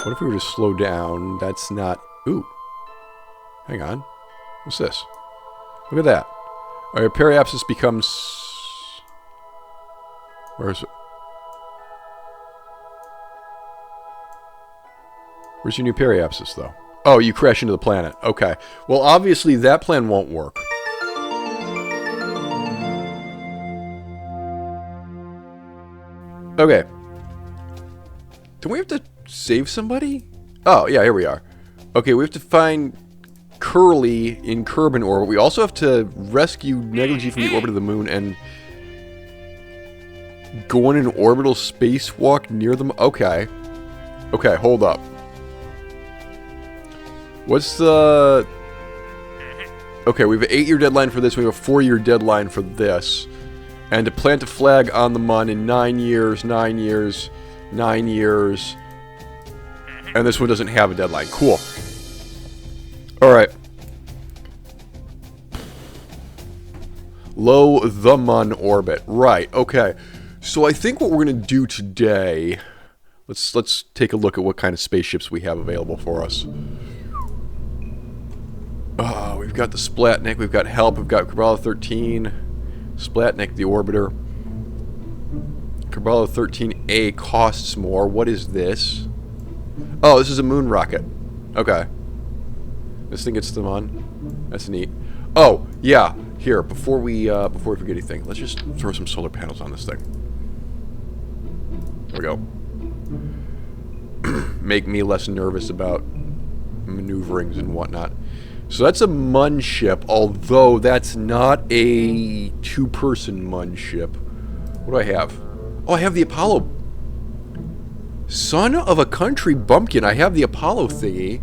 What if we were to slow down? That's not... Ooh. Hang on. What's this? Look at that. Alright, periapsis becomes... Where is it? Where's your new periapsis, though? Oh, you crash into the planet. Okay. Well, obviously, that plan won't work. Okay. Do we have to save somebody? Oh, yeah, here we are. Okay, we have to find Curly in Kerbal orbit. We also have to rescue Negligee from the orbit of the moon and go on an orbital spacewalk near them. Okay. Okay, hold up. What's the... Okay, we have an 8-year deadline for this. We have a 4-year deadline for this. And to plant a flag on the Mun in 9 years, 9 years, 9 years. And this one doesn't have a deadline. Cool. Alright. Low the Mun orbit. Right, okay. So I think what we're going to do today... Let's take a look at what kind of spaceships we have available for us. We've got the Splatnik, we've got Help, we've got Kerbal 13, Splatnik the Orbiter. Kerbal 13A costs more. What is this? Oh, this is a moon rocket. Okay. This thing gets them on. That's neat. Oh, yeah. Here, before we forget anything, let's just throw some solar panels on this thing. There we go. Make me less nervous about maneuverings and whatnot. So that's a Mun ship, although that's not a two-person Mun ship. What do I have? Oh, I have the Apollo. Son of a country bumpkin, I have the Apollo thingy.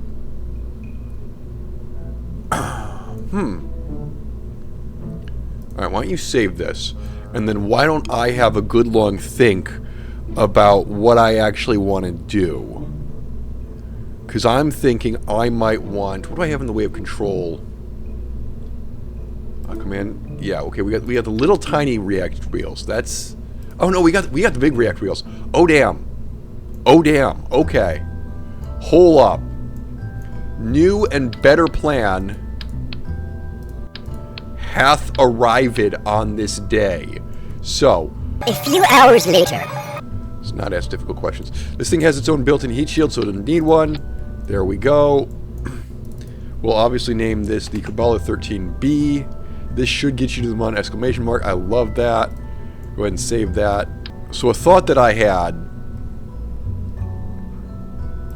Alright, why don't you save this? And then why don't I have a good long think about what I actually want to do? Because I'm thinking I might want... What do I have in the way of control? Command... Yeah, okay, we got the little tiny react wheels. That's... Oh no, we got the big react wheels. Oh damn. Oh damn. Okay. Hold up. New and better plan hath arrived on this day. So... A few hours later. Let's not ask difficult questions. This thing has its own built-in heat shield, so it doesn't need one. There we go. We'll obviously name this the Kerbal 13B. This should get you to the Mun, exclamation mark. I love that. Go ahead and save that. So a thought that I had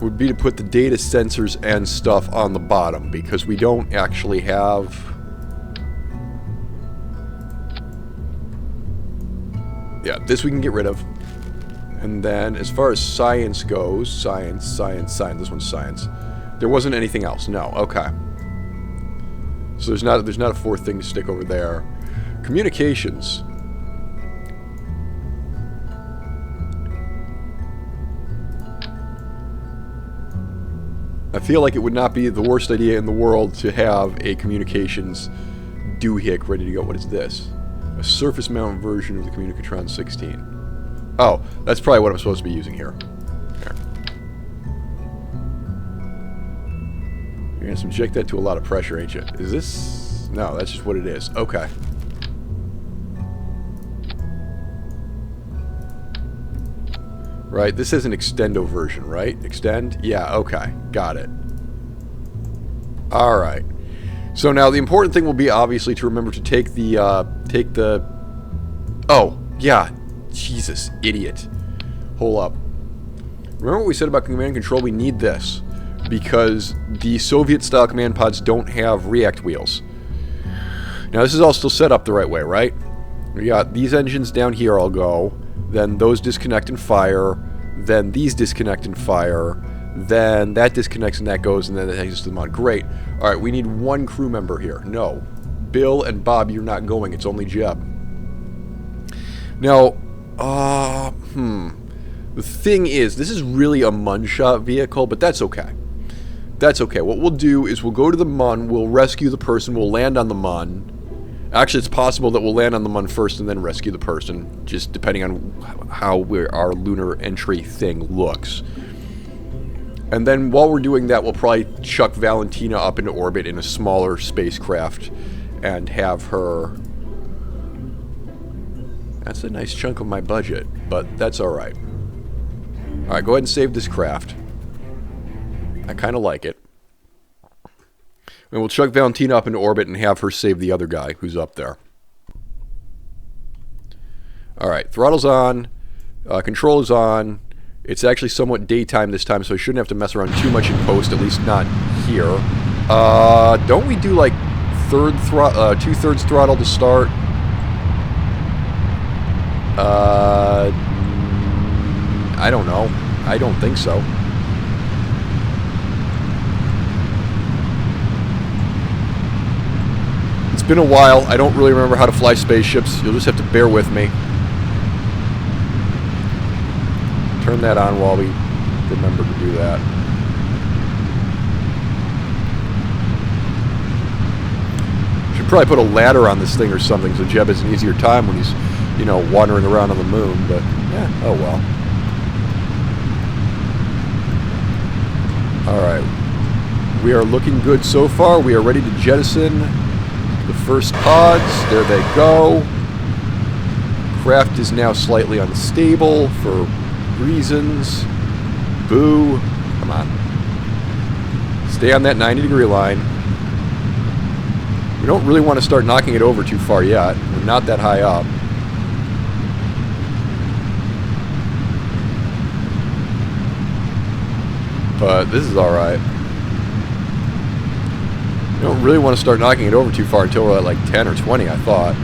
would be to put the data sensors and stuff on the bottom, because we don't actually have... Yeah, this we can get rid of. And then, as far as science goes, science. This one's science. There wasn't anything else. No. Okay. So there's not a fourth thing to stick over there. Communications. I feel like it would not be the worst idea in the world to have a communications doohick ready to go. What is this? A surface mount version of the Communicatron 16. Oh, that's probably what I'm supposed to be using here. There. You're going to subject that to a lot of pressure, ain't you? Is this... No, that's just what it is. Okay. Right, this is an extendo version, right? Extend? Yeah, okay. Got it. Alright. So now the important thing will be obviously to remember to take the... Oh, yeah. Jesus, idiot. Hold up. Remember what we said about command and control? We need this. Because the Soviet-style command pods don't have react wheels. Now this is all still set up the right way, right? We got these engines down here all go. Then those disconnect and fire. Then these disconnect and fire. Then that disconnects and that goes, and then that takes us to the mod. Great. Alright, we need one crew member here. No. Bill and Bob, you're not going. It's only Jeb. Now... The thing is, this is really a Munshot vehicle, but that's okay. That's okay. What we'll do is we'll go to the Mun, we'll rescue the person, we'll land on the Mun. Actually, it's possible that we'll land on the Mun first and then rescue the person, just depending on how our lunar entry thing looks. And then while we're doing that, we'll probably chuck Valentina up into orbit in a smaller spacecraft and have her... That's a nice chunk of my budget, but that's alright. Alright, go ahead and save this craft. I kind of like it. And we'll chuck Valentina up into orbit and have her save the other guy who's up there. Alright, throttle's on. Control is on. It's actually somewhat daytime this time, so I shouldn't have to mess around too much in post, at least not here. Don't we do like two-thirds throttle to start? I don't know. I don't think so. It's been a while. I don't really remember how to fly spaceships. You'll just have to bear with me. Turn that on while we remember to do that. Should probably put a ladder on this thing or something so Jeb has an easier time when he's, you know, wandering around on the moon, but yeah, oh well. Alright. We are looking good so far. We are ready to jettison the first pods. There they go. Craft is now slightly unstable for reasons. Boo. Come on. Stay on that 90-degree line. We don't really want to start knocking it over too far yet. We're not that high up. But this is alright. We don't really want to start knocking it over too far until we're at like 10 or 20, I thought.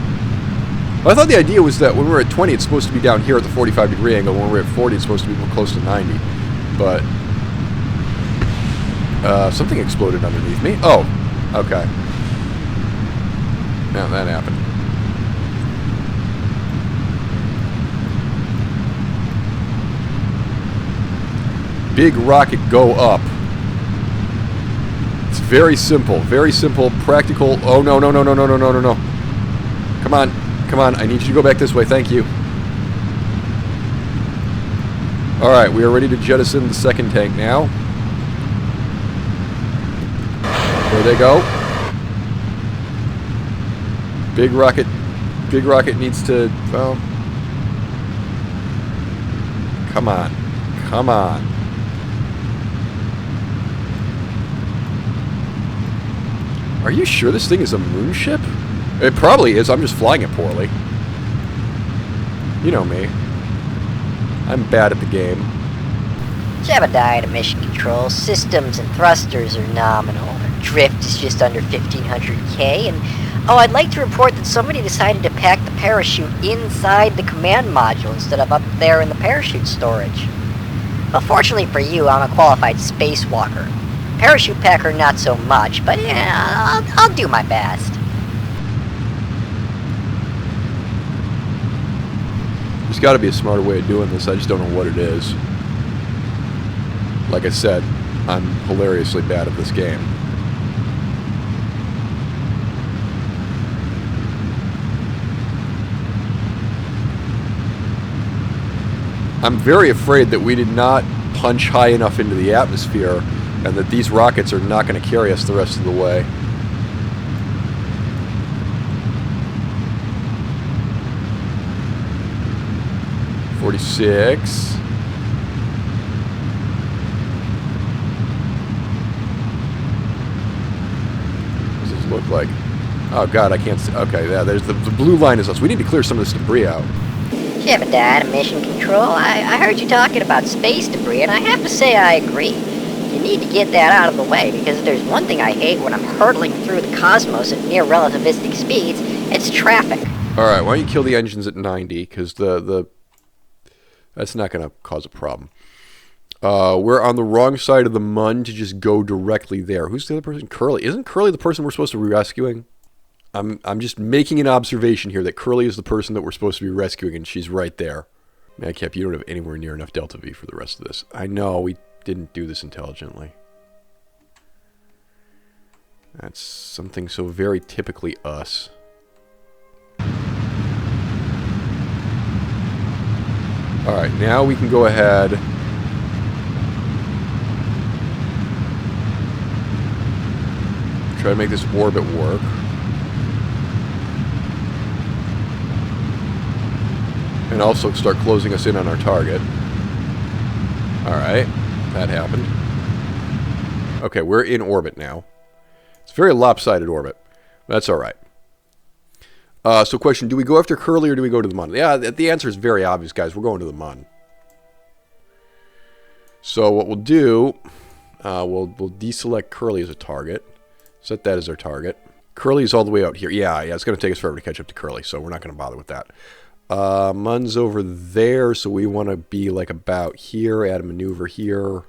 Well, I thought the idea was that when we're at 20, it's supposed to be down here at the 45-degree angle. When we're at 40, it's supposed to be close to 90. But something exploded underneath me. Oh, okay. Now that happened. Big rocket, go up. It's very simple, practical. Oh, no, no, no, no, no, no, no, no, no. Come on. Come on, I need you to go back this way. Thank you. Alright, we are ready to jettison the second tank now. There they go. Big rocket needs to, well... Come on. Come on. Are you sure this thing is a moon ship? It probably is. I'm just flying it poorly. You know me. I'm bad at the game. Jebediah to mission control. Systems and thrusters are nominal. Drift is just under 1500K. And, oh, I'd like to report that somebody decided to pack the parachute inside the command module instead of up there in the parachute storage. Well, fortunately for you, I'm a qualified spacewalker. Parachute packer, not so much, but yeah, I'll do my best. There's got to be a smarter way of doing this. I just don't know what it is. Like I said, I'm hilariously bad at this game. I'm very afraid that we did not punch high enough into the atmosphere and that these rockets are not going to carry us the rest of the way. .46. What does this look like? Oh god, I can't see. Okay, yeah, there's the blue line is us. We need to clear some of this debris out. Jebediah to mission control. I heard you talking about space debris, and I have to say I agree. You need to get that out of the way, because if there's one thing I hate when I'm hurtling through the cosmos at near relativistic speeds, it's traffic. Alright, why don't you kill the engines at 90, because that's not going to cause a problem. We're on the wrong side of the mun to just go directly there. Who's the other person? Curly. Isn't Curly the person we're supposed to be rescuing? I'm just making an observation here that Curly is the person that we're supposed to be rescuing, and she's right there. Madcap, you don't have anywhere near enough Delta V for the rest of this. I know, we didn't do this intelligently. That's something so very typically us. Alright, now we can go ahead Try to make this orbit work. And also start closing us in on our target. Alright, that happened. Okay, we're in orbit now. It's a very lopsided orbit. That's alright. So question, do we go after Curly or do we go to the Mun? Yeah, the answer is very obvious, guys. We're going to the Mun. So what we'll do, we'll deselect Curly as a target. Set that as our target. Curly's all the way out here. Yeah, it's going to take us forever to catch up to Curly, so we're not going to bother with that. Mun's over there, so we want to be like about here, add a maneuver here.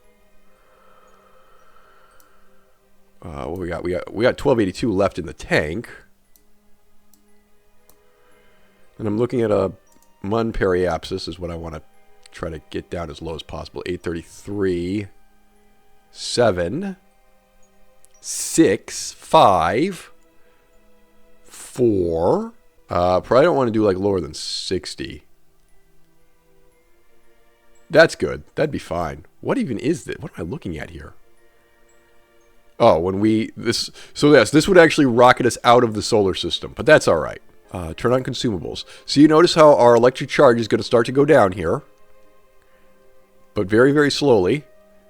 What we got? We got 1282 left in the tank. And I'm looking at a Mun periapsis is what I want to try to get down as low as possible. 833, 7, 6, 5, 4. Probably don't want to do like lower than 60. That's good. That'd be fine. What even is this? What am I looking at here? Oh, when we... So yes, this would actually rocket us out of the solar system. But that's alright. Turn on consumables. So you notice how our electric charge is going to start to go down here. But very, very slowly.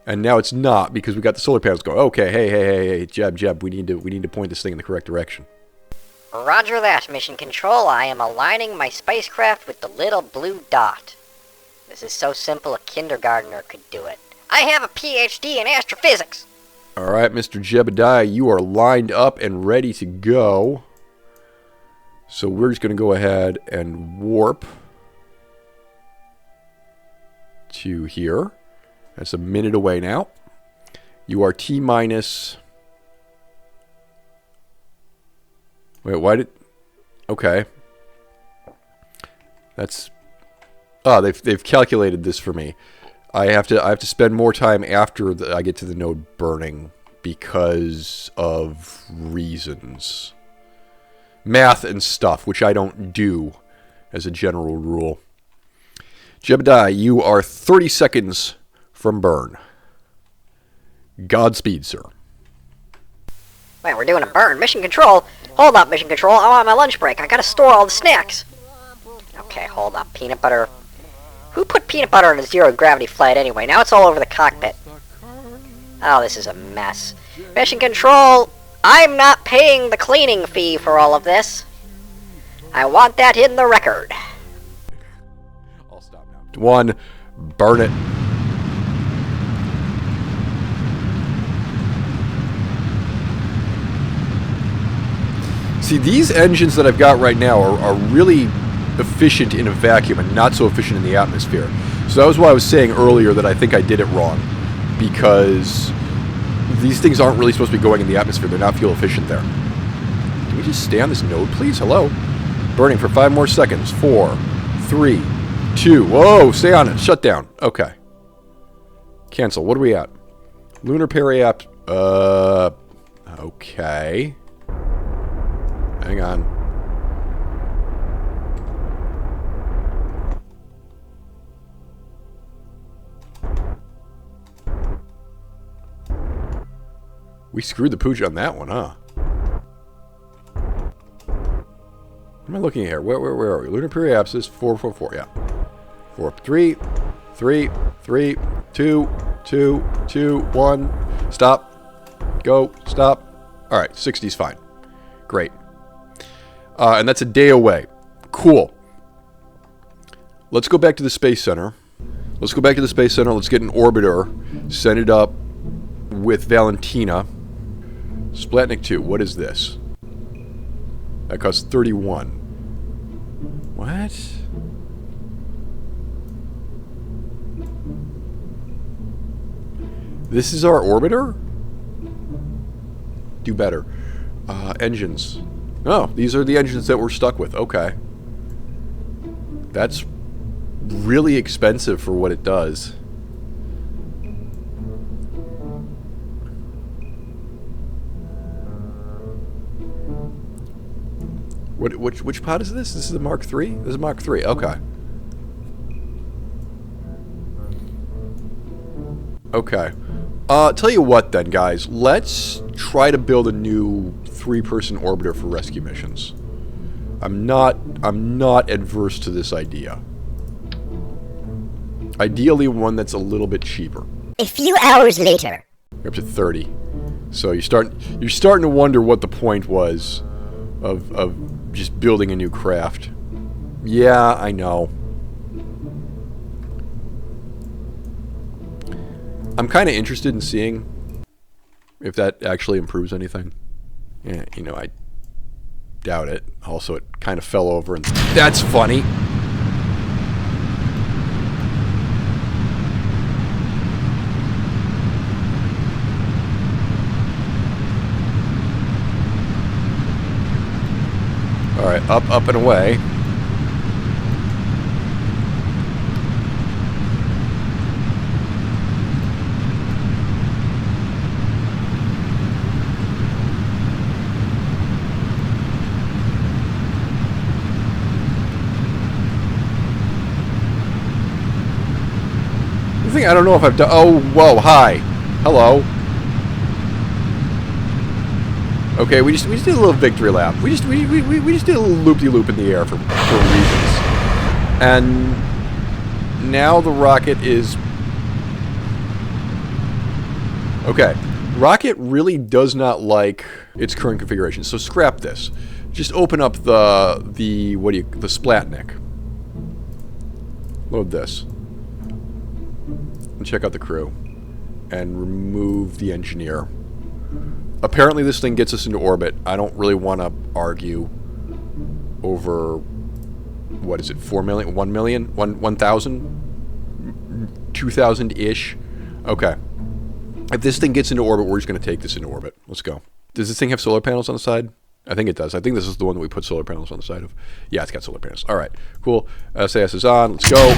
And now it's not because we got the solar panels going. Okay, hey, Jeb, we need to point this thing in the correct direction. Roger that, Mission Control. I am aligning my spacecraft with the little blue dot. This is so simple a kindergartner could do it. I have a PhD in astrophysics. Alright, Mr. Jebediah, you are lined up and ready to go. So we're just going to go ahead and warp to here. That's a minute away now. You are T-minus... Wait, why did... Okay. That's... Oh, they've calculated this for me. I have to spend more time after I get to the node burning because of reasons. Math and stuff, which I don't do as a general rule. Jebediah, you are 30 seconds from burn. Godspeed, sir. Wait, we're doing a burn. Mission Control. Hold up, Mission Control. I'm on my lunch break. I gotta store all the snacks. Okay, hold up. Peanut butter. Who put peanut butter in a zero-gravity flight anyway? Now it's all over the cockpit. Oh, this is a mess. Mission Control, I'm not paying the cleaning fee for all of this. I want that in the record. I'll stop now. 1, burn it. See, these engines that I've got right now are really efficient in a vacuum and not so efficient in the atmosphere. So that was why I was saying earlier that I think I did it wrong. Because these things aren't really supposed to be going in the atmosphere. They're not fuel efficient there. Can we just stay on this node, please? Hello? Burning for 5 more seconds. 4, 3, 2. Whoa, stay on it. Shut down. Okay. Cancel. What are we at? Lunar periap... Okay. Hang on. We screwed the pooch on that one, huh? What am I looking at here? Where are we? Lunar periapsis, 444, yeah. 4, 3, 3, 3, 2, 2, 2, 1. Stop. Go. Stop. Alright, 60's fine. Great. And that's a day away. Cool. Let's go back to the Space Center. Let's go back to the Space Center. Let's get an orbiter. Send it up with Valentina. Splatnik 2. What is this? That costs 31. What? This is our orbiter? Do better. Engines. Oh, these are the engines that we're stuck with. Okay. That's really expensive for what it does. Which pod is this? This is the Mark III? This is Mark III. Okay. Okay. Tell you what then, guys. Let's try to build a new 3-person orbiter for rescue missions. I'm not adverse to this idea. Ideally one that's a little bit cheaper. A few hours later. We're up to 30. So you're starting to wonder what the point was of just building a new craft. Yeah, I know. I'm kind of interested in seeing if that actually improves anything. Yeah, you know, I doubt it. Also, it kind of fell over, and that's funny. All right, up and away. I don't know if I've done. Oh, whoa, hi, hello. Okay, we just did a little victory lap. We just did a little loop-de-loop in the air for reasons. And now the rocket is okay. Rocket really does not like its current configuration, so scrap this. Just open up the Splatnik. Load this. And check out the crew. And remove the engineer. Apparently this thing gets us into orbit. I don't really want to argue over, what is it, 4 million? 1 million? 1,000? 2,000-ish? Okay. If this thing gets into orbit, we're just going to take this into orbit. Let's go. Does this thing have solar panels on the side? I think it does. I think this is the one that we put solar panels on the side of. Yeah, it's got solar panels. All right, cool. SAS is on. Let's go.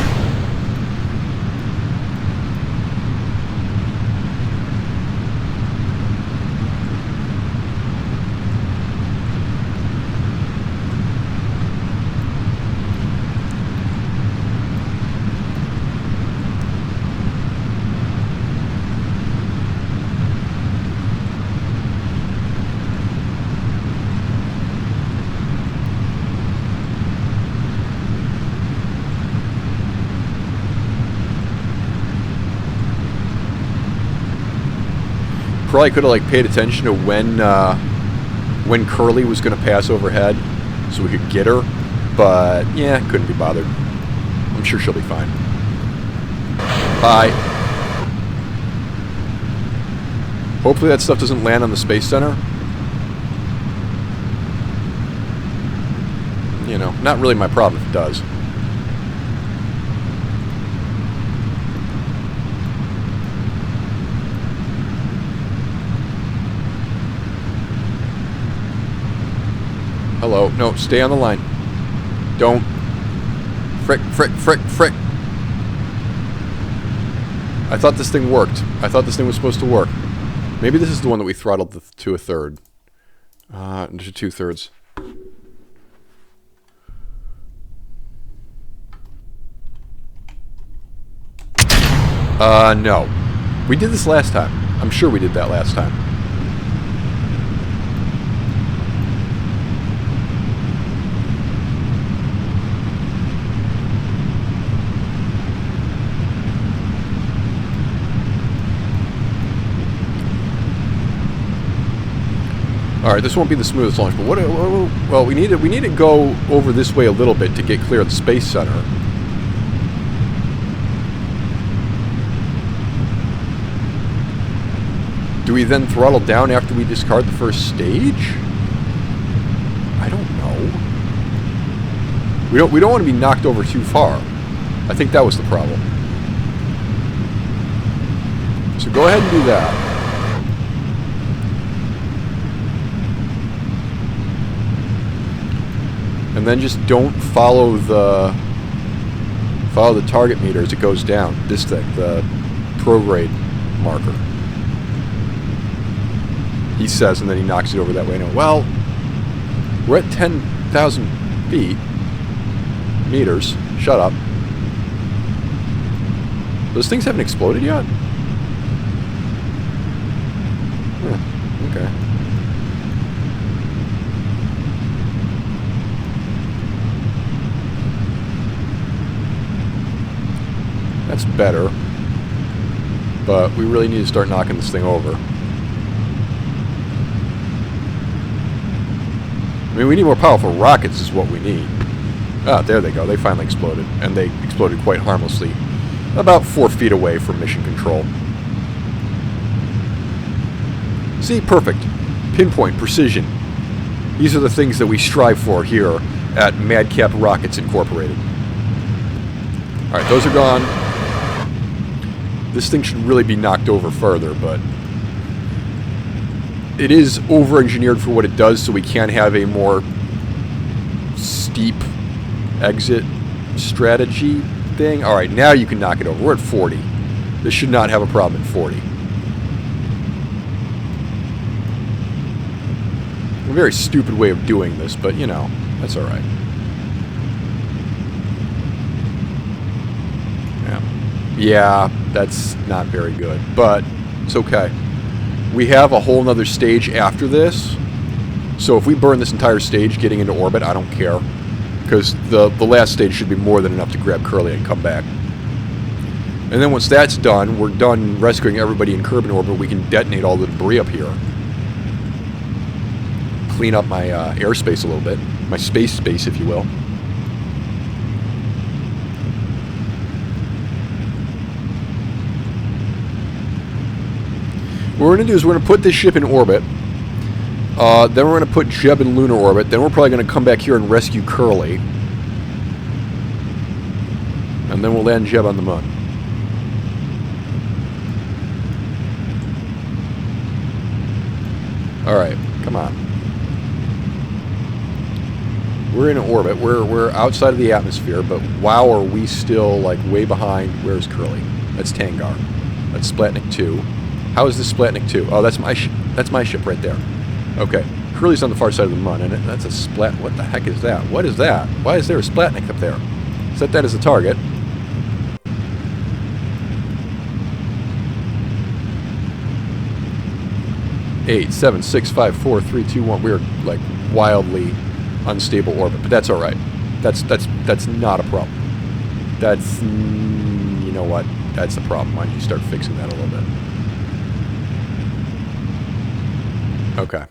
Probably could have like paid attention to when Curly was going to pass overhead, so we could get her. But yeah, couldn't be bothered. I'm sure she'll be fine. Bye. Hopefully that stuff doesn't land on the Space Center. You know, not really my problem if it does. Hello. No, stay on the line. Don't. Frick, frick, frick, frick. I thought this thing worked. I thought this thing was supposed to work. Maybe this is the one that we throttled to a third. To 2/3. No. We did this last time. I'm sure we did that last time. All right, this won't be the smoothest launch, but well, we need to go over this way a little bit to get clear of the Space Center. Do we then throttle down after we discard the first stage? I don't know. We don't want to be knocked over too far. I think that was the problem. So go ahead and do that. And then just don't follow the target meter as it goes down. This thing, the prograde marker. He says, and then he knocks it over that way. No, well, we're at 10,000 meters. Shut up. Those things haven't exploded yet? Okay. That's better. But we really need to start knocking this thing over. I mean, we need more powerful rockets is what we need. Ah, there they go. They finally exploded. And they exploded quite harmlessly. About 4 feet away from mission control. See, perfect. Pinpoint, precision. These are the things that we strive for here at Madcap Rockets Incorporated. Alright, those are gone. This thing should really be knocked over further, but it is over-engineered for what it does, so we can have a more steep exit strategy thing. Alright, now you can knock it over. We're at 40. This should not have a problem at 40. A very stupid way of doing this, but, you know, that's alright. Yeah, that's not very good, but it's okay. We have a whole nother stage after this, so if we burn this entire stage getting into orbit, I don't care, because the last stage should be more than enough to grab Curly and come back. And then once that's done, we're done rescuing everybody in Kerbal orbit, we can detonate all the debris up here. Clean up my airspace a little bit, my space, if you will. What we're going to do is we're going to put this ship in orbit. Then we're going to put Jeb in lunar orbit. Then we're probably going to come back here and rescue Curly. And then we'll land Jeb on the moon. Alright, come on. We're in orbit. We're outside of the atmosphere, but wow, are we still like way behind. Where's Curly? That's Tangar. That's Splatnik 2. How is this Splatnik 2? Oh, that's my ship right there. Okay. Curly's on the far side of the moon, and that's a Splat... What the heck is that? What is that? Why is there a Splatnik up there? Set that as a target. Eight, 7, 6, 5, 4, 3, 2, 1. We're like wildly unstable orbit, but that's all right. That's not a problem. That's... You know what? That's the problem. Why don't you start fixing that a little bit? Okay.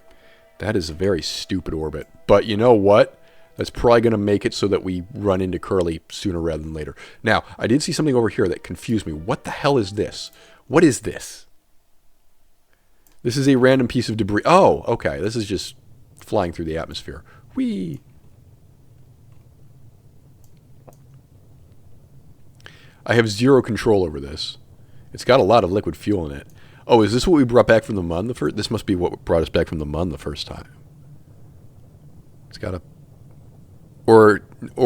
That is a very stupid orbit. But you know what? That's probably going to make it so that we run into Curly sooner rather than later. Now, I did see something over here that confused me. What the hell is this? What is this? This is a random piece of debris. Oh, okay. This is just flying through the atmosphere. Whee! I have zero control over this. It's got a lot of liquid fuel in it. Oh, is this what we brought back from the Mun the first? This must be what brought us back from the Mun the first time. It's got a... Or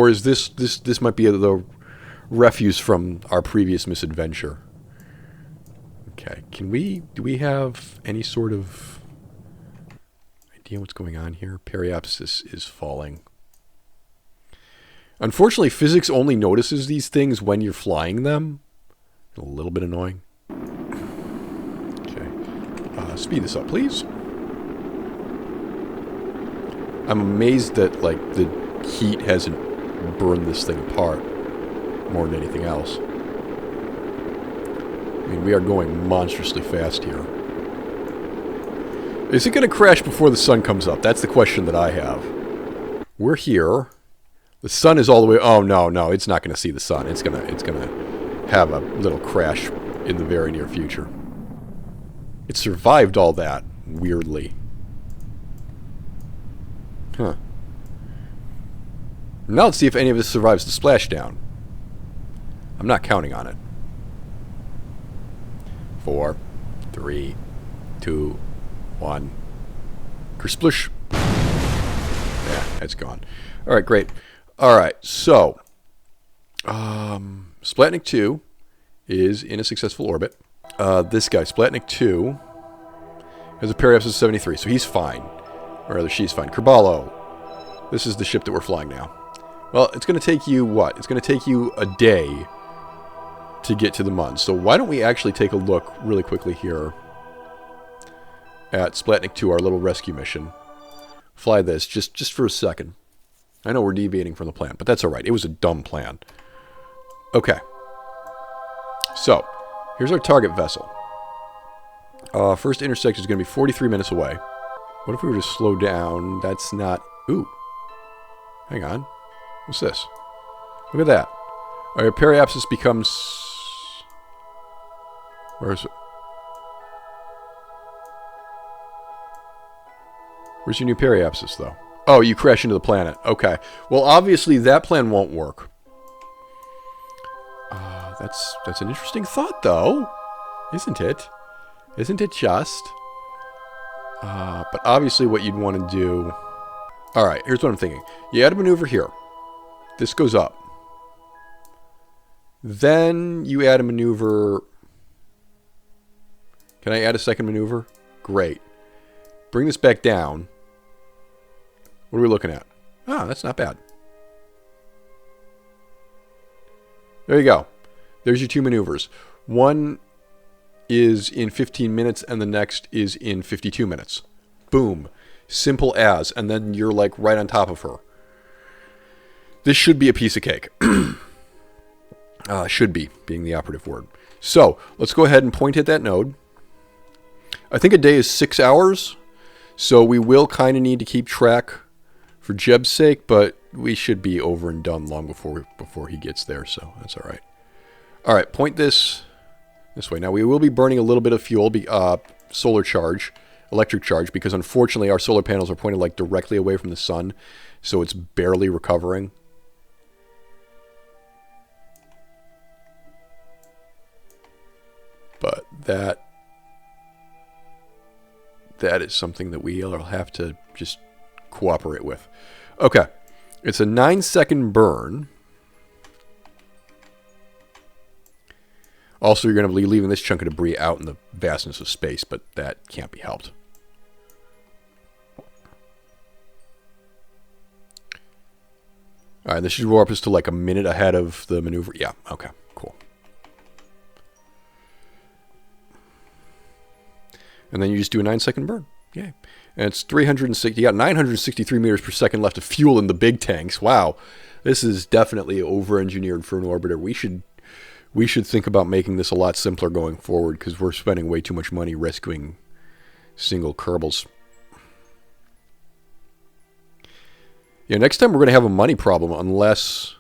is this might be the refuse from our previous misadventure. Okay, do we have any sort of idea what's going on here? Periapsis is falling. Unfortunately, physics only notices these things when you're flying them. A little bit annoying. Speed this up, please. I'm amazed that, like, the heat hasn't burned this thing apart more than anything else. I mean, we are going monstrously fast here. Is it going to crash before the sun comes up? That's the question that I have. We're here. The sun is all the way... Oh, no, it's not going to see the sun. It's gonna have a little crash in the very near future. It survived all that, weirdly. Huh. Now let's see if any of this survives the splashdown. I'm not counting on it. 4, 3, 2, 1. Kersplush. Yeah, it's gone. Alright, great. Alright, so... Splatnik 2 is in a successful orbit. This guy, Splatnik 2, has a periapsis of 73, so he's fine. Or rather, she's fine. Kerbal. This is the ship that we're flying now. Well, it's going to take you, what? It's going to take you a day to get to the Mun. So why don't we actually take a look really quickly here at Splatnik 2, our little rescue mission. Fly this just for a second. I know we're deviating from the plan, but that's alright. It was a dumb plan. Okay. So, here's our target vessel. First intersection is going to be 43 minutes away. What if we were to slow down? That's not... Ooh. Hang on. What's this? Look at that. Our periapsis becomes... Where's your new periapsis, though? Oh, you crash into the planet. Okay. Well, obviously that plan won't work. That's an interesting thought, though. Isn't it? Isn't it just? But obviously what you'd want to do... Alright, here's what I'm thinking. You add a maneuver here. This goes up. Then you add a maneuver... Can I add a second maneuver? Great. Bring this back down. What are we looking at? Ah, that's not bad. There you go. There's your two maneuvers. One is in 15 minutes and the next is in 52 minutes. Boom. Simple as. And then you're like right on top of her. This should be a piece of cake. Should be, being the operative word. So, let's go ahead and point at that node. I think a day is 6 hours. So we will kind of need to keep track for Jeb's sake, but we should be over and done long before he gets there, so that's all right. All right, point this way. Now, we will be burning a little bit of fuel, solar charge, electric charge, because unfortunately our solar panels are pointed like directly away from the sun, so it's barely recovering. But that is something that we'll have to just cooperate with. Okay. It's a 9-second burn. Also, you're going to be leaving this chunk of debris out in the vastness of space, but that can't be helped. Alright, this should warp us to like a minute ahead of the maneuver. Yeah, okay, cool. And then you just do a 9-second burn. Yay. And it's 360. You got 963 meters per second left of fuel in the big tanks. Wow. This is definitely over-engineered for an orbiter. We should think about making this a lot simpler going forward because we're spending way too much money rescuing single Kerbals. Yeah, next time we're going to have a money problem unless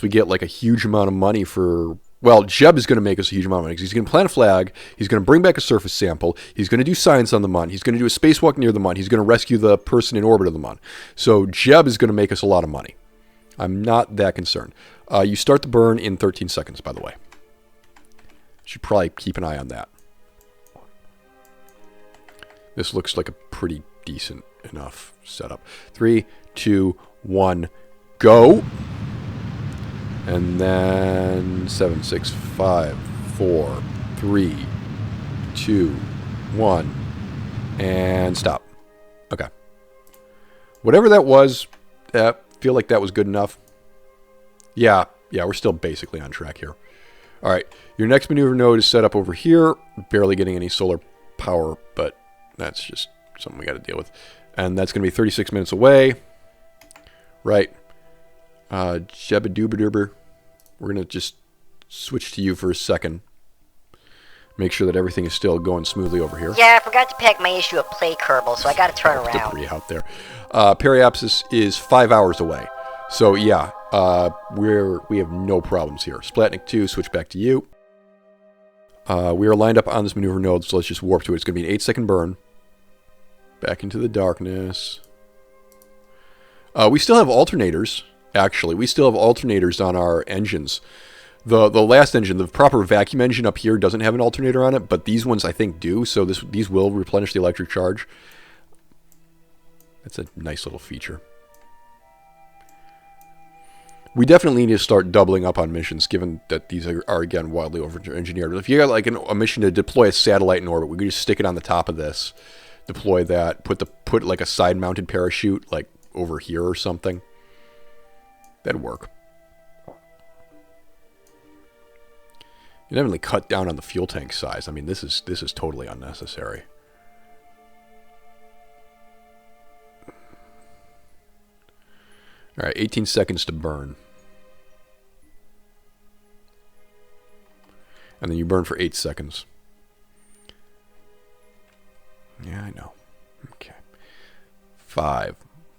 we get like a huge amount of money for... Well, Jeb is going to make us a huge amount of money because he's going to plant a flag, he's going to bring back a surface sample, he's going to do science on the Mun, he's going to do a spacewalk near the Mun, he's going to rescue the person in orbit of the Mun. So Jeb is going to make us a lot of money. I'm not that concerned. You start the burn in 13 seconds, by the way. Should probably keep an eye on that. This looks like a pretty decent enough setup. 3, 2, 1, go! And then 7, 6, 5, 4, 3, 2, 1, and stop. Okay. Whatever that was, I feel like that was good enough. Yeah, we're still basically on track here. All right, your next maneuver node is set up over here. Barely getting any solar power, but that's just something we got to deal with. And that's going to be 36 minutes away. Right. Jebba-dooba-doober. We're going to just switch to you for a second. Make sure that everything is still going smoothly over here. Yeah, I forgot to pack my issue of play Kerbal, so I gotta turn around. Debris out there. Periapsis is 5 hours away. So yeah, we have no problems here. Splatnik 2, switch back to you. We are lined up on this maneuver node, so let's just warp to it. It's going to be an 8-second burn. Back into the darkness. We still have alternators, actually. We still have alternators on our engines. The last engine, the proper vacuum engine up here, doesn't have an alternator on it, but these ones I think do, so these will replenish the electric charge. That's a nice little feature. We definitely need to start doubling up on missions, given that these are again, wildly over-engineered. If you got like a mission to deploy a satellite in orbit, we could just stick it on the top of this, deploy that, put like a side-mounted parachute, like over here or something. That'd work. You definitely cut down on the fuel tank size. I mean, this is totally unnecessary. All right, 18 seconds to burn. And then you burn for 8 seconds. Yeah, I know. Okay. 5,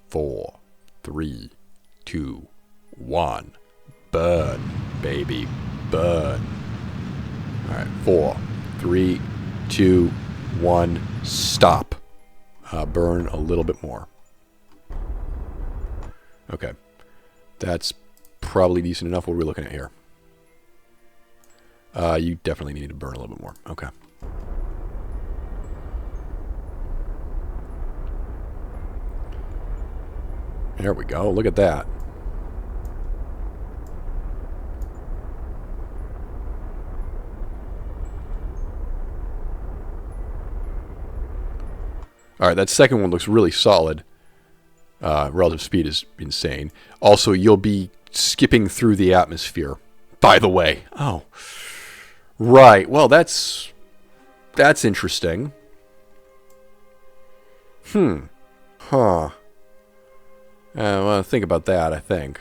4, 3, 2, 1. Burn, baby. Burn. All right, 4, 3, 2, 1. Stop. Burn a little bit more. Okay. That's probably decent enough. What are we looking at here? You definitely need to burn a little bit more. Okay. There we go. Look at that. All right, that second one looks really solid. Relative speed is insane. Also, you'll be skipping through the atmosphere, by the way. Oh. Right. Well, that's interesting. Huh. Well, think about that, I think.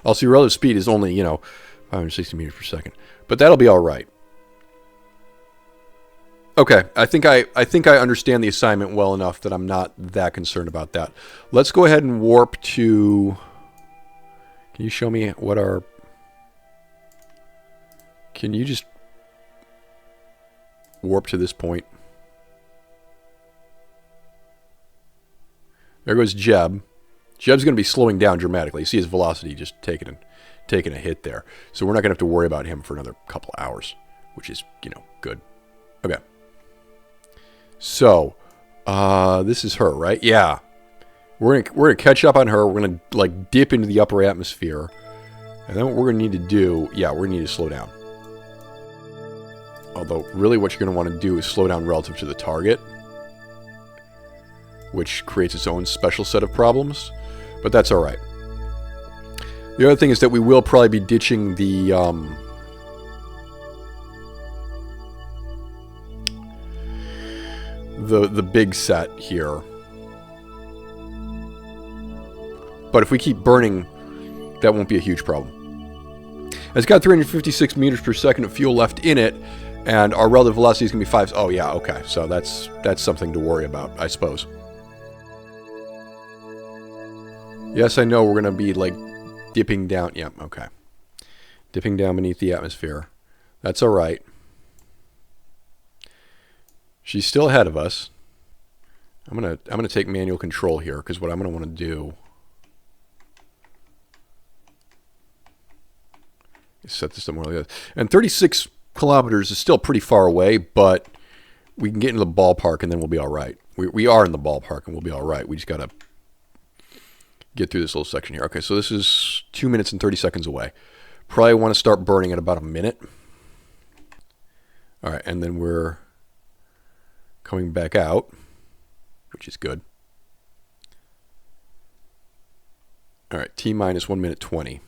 Also, your relative speed is only, 560 meters per second. But that'll be all right. Okay, I think I understand the assignment well enough that I'm not that concerned about that. Let's go ahead and warp to... Can you show me what our... Can you just warp to this point? There goes Jeb. Jeb's going to be slowing down dramatically. You see his velocity just taking a hit there. So we're not going to have to worry about him for another couple hours, which is, good. Okay. So, this is her, right? Yeah. We're gonna catch up on her. We're gonna like dip into the upper atmosphere, and then what we're gonna need to do, we're gonna need to slow down. Although, really, what you're gonna want to do is slow down relative to the target, which creates its own special set of problems. But that's all right. The other thing is that we will probably be ditching the big set here. But if we keep burning, that won't be a huge problem. It's got 356 meters per second of fuel left in it, and our relative velocity is going to be 5. Oh, yeah, okay. So that's something to worry about, I suppose. Yes, I know we're going to be, like, dipping down. Yeah, okay. Dipping down beneath the atmosphere. That's all right. She's still ahead of us. I'm gonna take manual control here, because what I'm gonna want to do is set this up more like this. And 36 kilometers is still pretty far away, but we can get into the ballpark and then we'll be all right. We are in the ballpark and we'll be all right. We just gotta get through this little section here. Okay, so this is 2 minutes and 30 seconds away. Probably want to start burning at about a minute. All right, and then we're coming back out, which is good. All right, T-minus 1 minute 20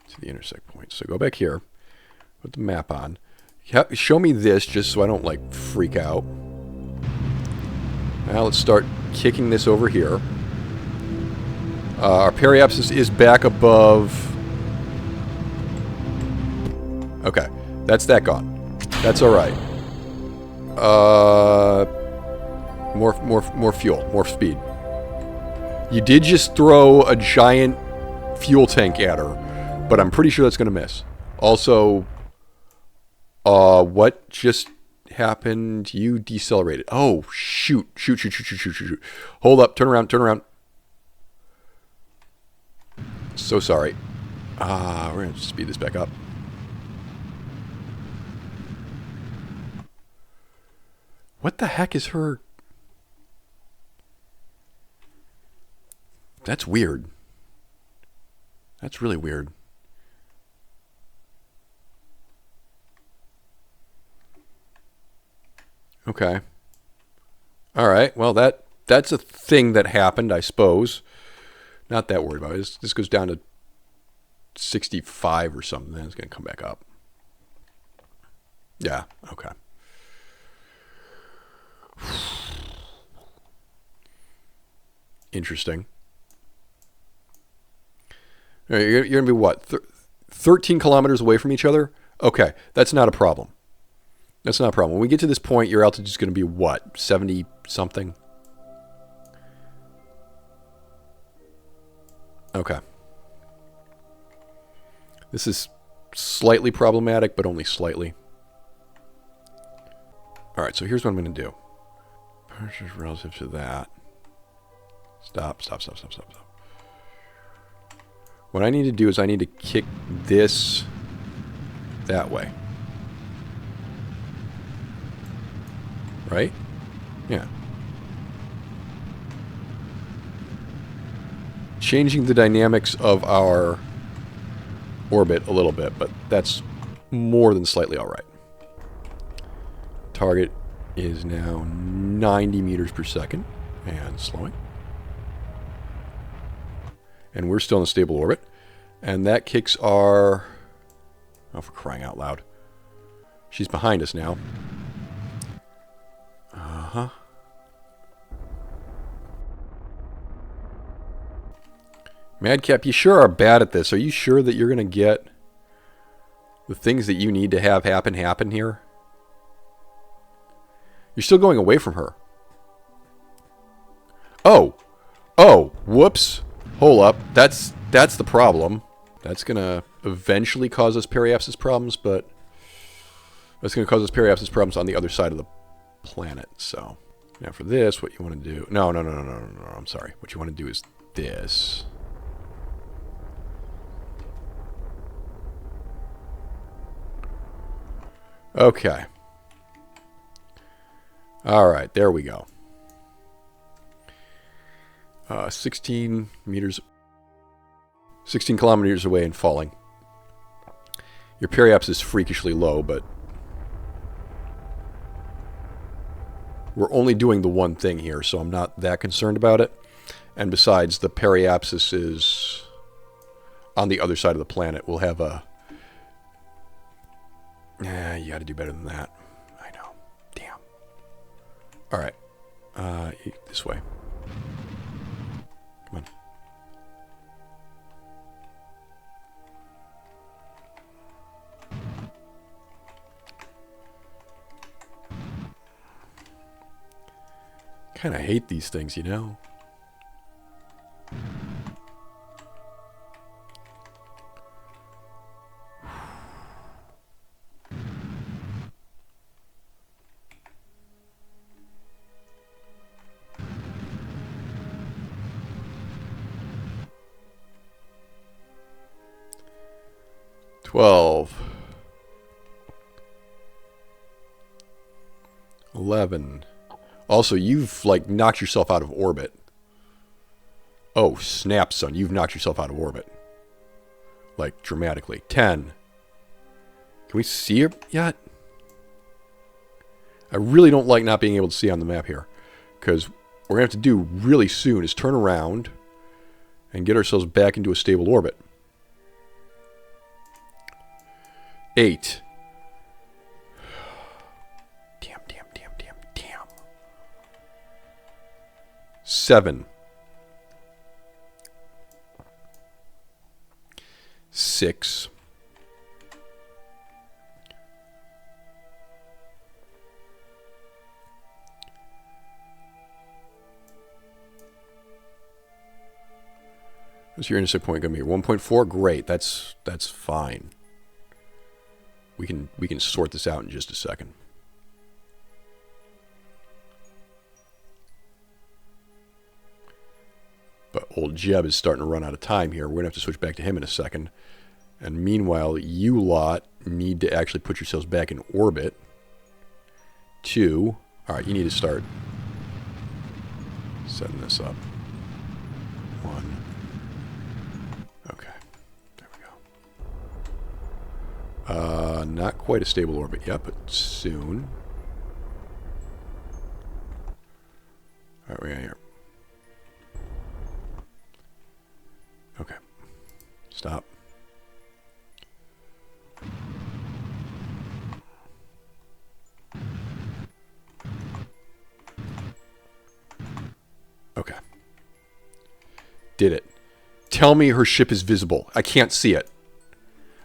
to the intersect point. So go back here, put the map on. Show me this just so I don't, like, freak out. Now let's start kicking this over here. Our periapsis is back above... Okay, that's that gone. That's all right. More fuel, more speed. You did just throw a giant fuel tank at her, but I'm pretty sure that's gonna miss. Also, what just happened? You decelerated. Oh, shoot. Hold up, turn around. So sorry. We're gonna speed this back up. What the heck is her... That's weird. That's really weird. Okay. All right. Well, that's a thing that happened, I suppose. Not that worried about it. This goes down to 65 or something. Then it's going to come back up. Yeah. Okay. Interesting. All right, you're going to be what? 13 kilometers away from each other? Okay, that's not a problem. That's not a problem. When we get to this point, your altitude is going to be what? 70 something? Okay. This is slightly problematic, but only slightly. All right, so here's what I'm going to do. Pressure relative to that. Stop. What I need to do is I need to kick this that way. Right? Yeah. Changing the dynamics of our orbit a little bit, but that's more than slightly all right. Target is now 90 meters per second and slowing. And we're still in a stable orbit. And that kicks our... Oh, for crying out loud. She's behind us now. Uh-huh. Madcap, you sure are bad at this. Are you sure that you're going to get the things that you need to have happen here? You're still going away from her. Oh, whoops. Hold up. That's the problem. That's going to eventually cause us periapsis problems, but that's going to cause us periapsis problems on the other side of the planet. So now for this, what you want to do... No. I'm sorry. What you want to do is this. Okay. All right, there we go. 16 kilometers away and falling. Your periapsis is freakishly low, but we're only doing the one thing here, so I'm not that concerned about it. And besides, the periapsis is on the other side of the planet. We'll have a... you got to do better than that. I know. Damn. All right. This way. Come on. Kind of hate these things, you know? $12, 11. Also, you've, like, knocked yourself out of orbit. Oh, snap, son. You've knocked yourself out of orbit. Like, dramatically. 10. Can we see her yet? I really don't like not being able to see on the map here. Because what we're going to have to do really soon is turn around and get ourselves back into a stable orbit. 8. Damn. 7. 6. 'What's your intercept point going to be? 1.4? Great. That's fine. We can sort this out in just a second. But old Jeb is starting to run out of time here. We're going to have to switch back to him in a second. And meanwhile, you lot need to actually put yourselves back in orbit. 2. All right, you need to start setting this up. 1. Okay. There we go. Not quite a stable orbit yet, but soon. All right, we got here. Okay. Stop. Okay. Did it. Tell me her ship is visible. I can't see it.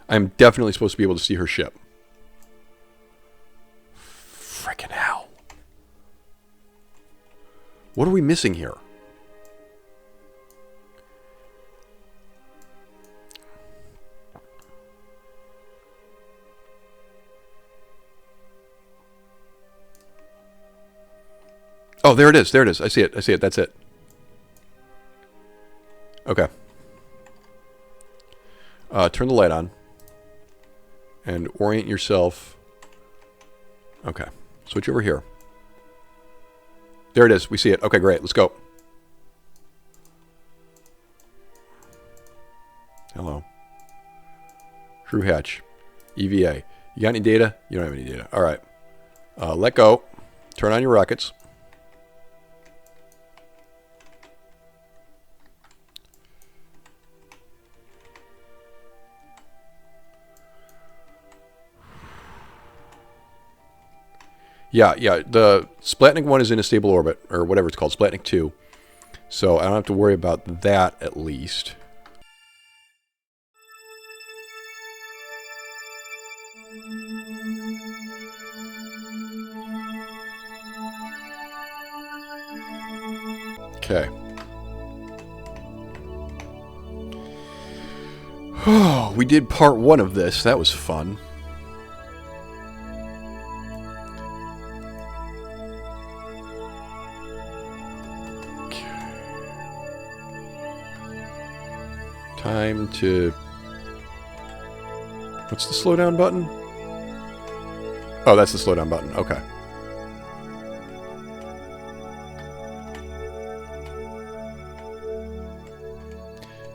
I'm definitely supposed to be able to see her ship. Frickin' hell. What are we missing here? Oh, there it is. There it is. I see it. I see it. That's it. Okay. Turn the light on. And orient yourself. Okay. Switch over here. There it is. We see it. Okay, great. Let's go. Hello. Crew hatch. EVA. You got any data? You don't have any data. All right. Let go. Turn on your rockets. Yeah, the Splatnik 1 is in a stable orbit, or whatever it's called, Splatnik 2. So I don't have to worry about that, at least. Okay. Oh, we did part 1 of this. That was fun. Time to... What's the slowdown button? Oh, that's the slowdown button. Okay.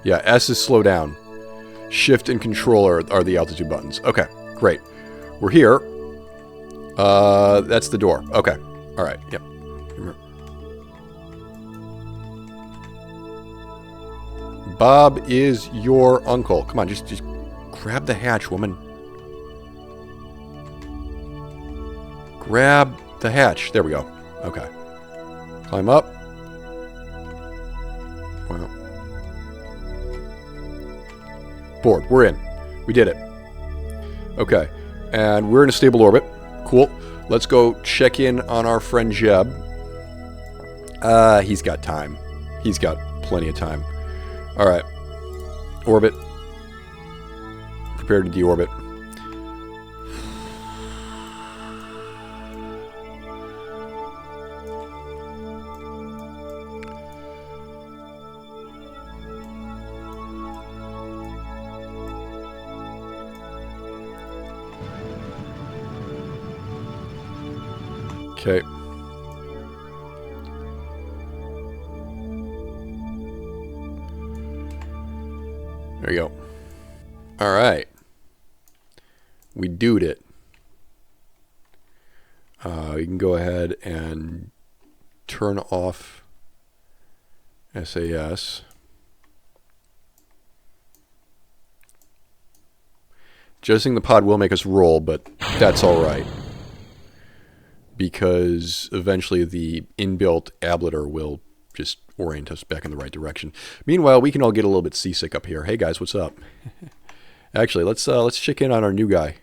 Yeah, S is slow down. Shift and control are the altitude buttons. Okay, great. We're here. That's the door. Okay. All right. Yep. Bob is your uncle. Come on, just grab the hatch, woman. Grab the hatch. There we go. Okay. Climb up. Wow. Board. We're in. We did it. Okay. And we're in a stable orbit. Cool. Let's go check in on our friend Jeb. He's got time. He's got plenty of time. Alright. Orbit. Prepare to deorbit. Okay. There you go. All right. We doed it. You can go ahead and turn off SAS. Adjusting the pod will make us roll, but that's all right. Because eventually the inbuilt ablator will just orient us back in the right direction. Meanwhile, we can all get a little bit seasick up here. Hey guys, what's up? Actually, let's check in on our new guy,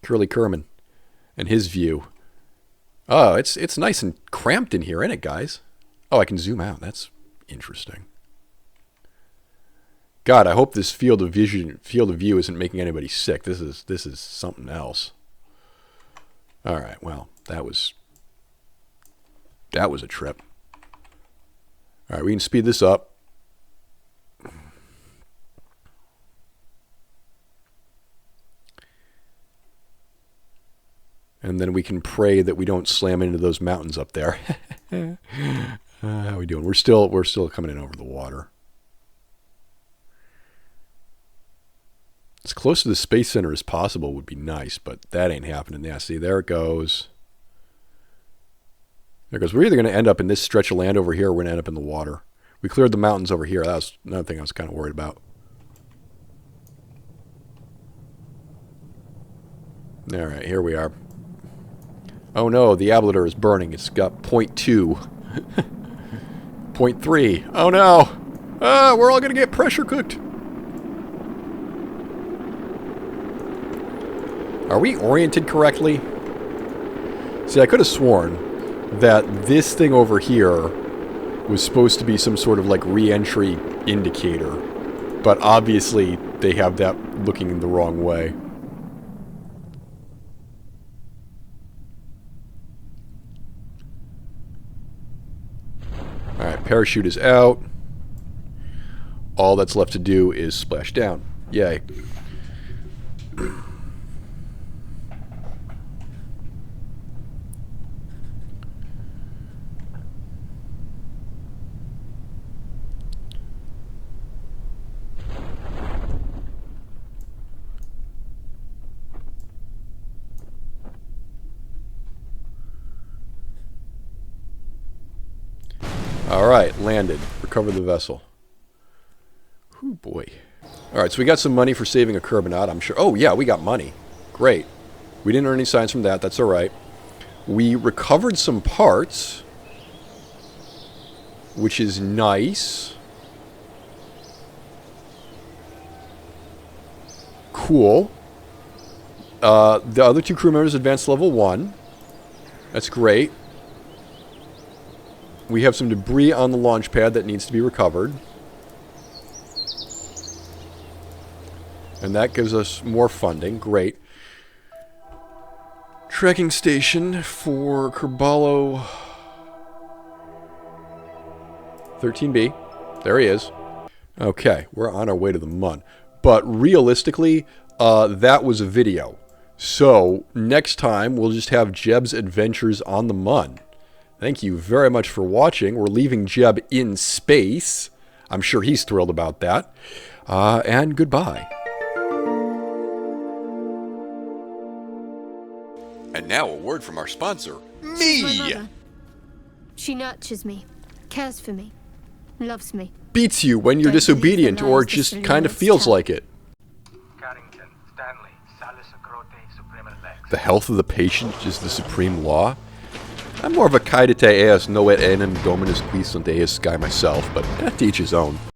Curly Kerman, and his view. Oh, it's nice and cramped in here, isn't it, guys? Oh, I can zoom out. That's interesting. God, I hope this field of view isn't making anybody sick. This is something else. All right, well, that was a trip. All right, we can speed this up. And then we can pray that we don't slam into those mountains up there. How are we doing? We're still coming in over the water. As close to the Space Center as possible would be nice, but that ain't happening. Yeah, see, there it goes. There it goes. We're either going to end up in this stretch of land over here or we're going to end up in the water. We cleared the mountains over here. That was another thing I was kind of worried about. All right, here we are. Oh no, the ablator is burning. It's got 0.2. 0.3. Oh no! We're all gonna get pressure cooked. Are we oriented correctly? See, I could have sworn that this thing over here was supposed to be some sort of like re-entry indicator. But obviously, they have that looking in the wrong way. Alright, parachute is out. All that's left to do is splash down. Yay. Alright, landed. Recover the vessel. Oh boy. Alright, so we got some money for saving a Kerbal, I'm sure. Oh yeah, we got money. Great. We didn't earn any signs from that, that's alright. We recovered some parts, which is nice. Cool. The other two crew members advanced level 1. That's great. We have some debris on the launch pad that needs to be recovered. And that gives us more funding. Great. Tracking station for Kerbal 13B. There he is. Okay, we're on our way to the Mun. But realistically, that was a video. So, next time, we'll just have Jeb's adventures on the Mun. Thank you very much for watching. We're leaving Jeb in space. I'm sure he's thrilled about that. And goodbye. And now a word from our sponsor, She's my me! mother. She nurtures me, cares for me, loves me. Beats you when you're Don't believe disobedient the or lies just the kind of Solonians feels tell. like it. Carrington, Stanley, Salus Grote, Supreme Lex. The health of the patient is the supreme law. I'm more of a caedite eas noet enim dominus qui sunt eis guy myself, but to each his own.